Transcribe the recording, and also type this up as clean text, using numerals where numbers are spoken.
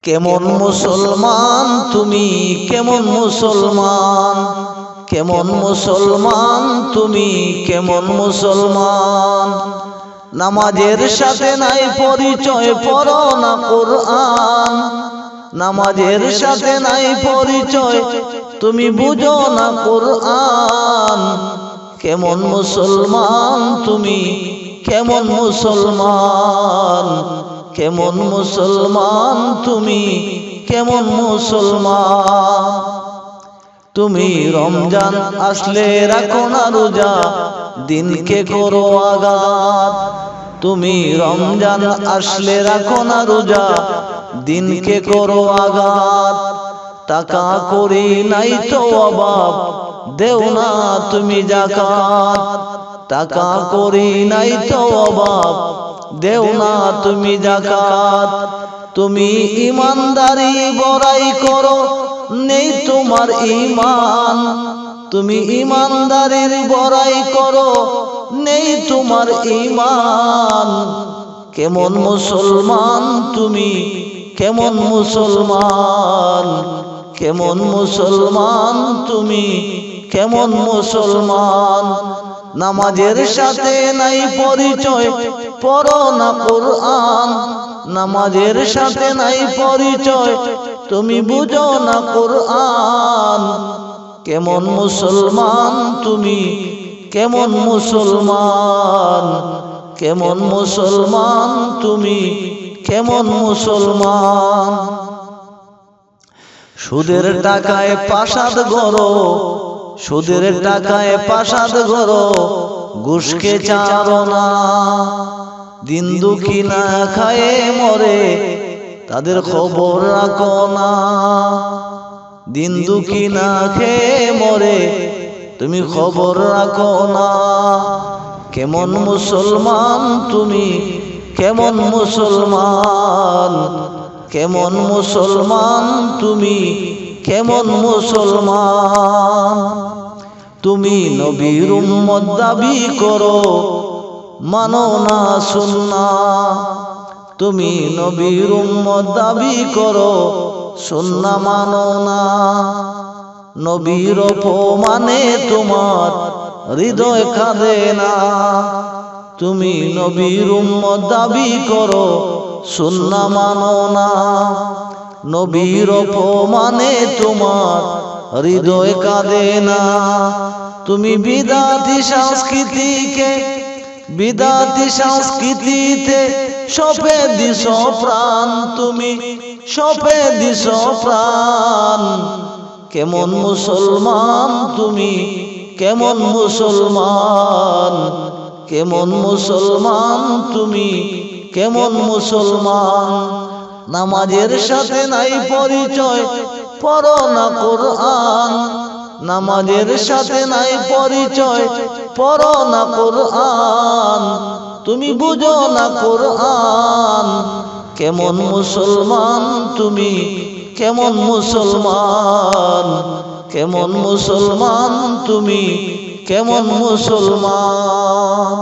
কেমন মুসলমান তুমি, কেমন মুসলমান, কেমন মুসলমান তুমি, কেমন মুসলমান। নামাজের সাথে নাই পরিচয়, পড়ো না কোরআন। নামাজের সাথে নাই পরিচয়, তুমি বুঝো না কোরআন। কেমন মুসলমান তুমি, কেমন মুসলমান, কেমন মুসলমান তুমি, কেমন মুসলমান। তুমি রমজান আসলে রাখো না রোজা, দিনকে করো আঘাত। তুমি রমজান আসলে রাখো না রোজা, দিনকে করো আঘাত। টাকা করি নাই তো অভাব, দেও না তুমি যাকাত। টাকা করি নাই তো অভাব, দেও না তুমি যাকাত। তুমি ইমানদারি বড়াই করো, নেই তোমার ঈমান। তুমি ইমানদারির বড়াই করো, নেই তোমার ঈমান। কেমন মুসলমান তুমি, কেমন মুসলমান, কেমন মুসলমান তুমি, কেমন মুসলমান। নামাজের সাথে নাই পরিচয়, পড়ো না কোরআন। নামাজের সাথে নাই পরিচয়, তুমি বুঝো না কোরআন। কেমন মুসলমান তুমি, কেমন মুসলমান, কেমন মুসলমান তুমি, কেমন মুসলমান। সুদের টাকায় প্রাসাদ গড়ো, সুদের টাকায় প্রাসাদ গড়ো, ঘুষকে ছাড়ো না। দিন দুঃখী না খায়ে মরে, তাদের খবর রাখো না। দিন দুঃখী না খেয়ে মরে, তুমি খবর রাখো না। কেমন মুসলমান তুমি, কেমন মুসলমান, কেমন মুসলমান তুমি, কেমন মুসলমান। তুমি নবীর উম্মত দাবি করো, মানো না সুন্নাহ। তুমি নবীর উম্মত দাবি করো, সুন্নাহ মানো না। নবীর অপমানে তোমার হৃদয় কাঁদে না। তুমি নবীর উম্মত দাবি করো, সুন্নাহ মানো না। নবীর অপমানে তোমার হৃদয় কাঁদে না। তুমি বিদাতি সংস্কৃতিকে, বিদাতি সংস্কৃতিতে সপে দিস প্রাণ। তুমি সপে দিস প্রাণ। কেমন মুসলমান তুমি, কেমন মুসলমান, কেমন মুসলমান তুমি, কেমন মুসলমান। নামাজের সাথে নাই পরিচয়, পড়ো না কোরআন। নামাজের সাথে নাই পরিচয়, পড়ো না কোরআন। তুমি বুঝো না কোরআন। কেমন মুসলমান তুমি, কেমন মুসলমান, কেমন মুসলমান তুমি, কেমন মুসলমান।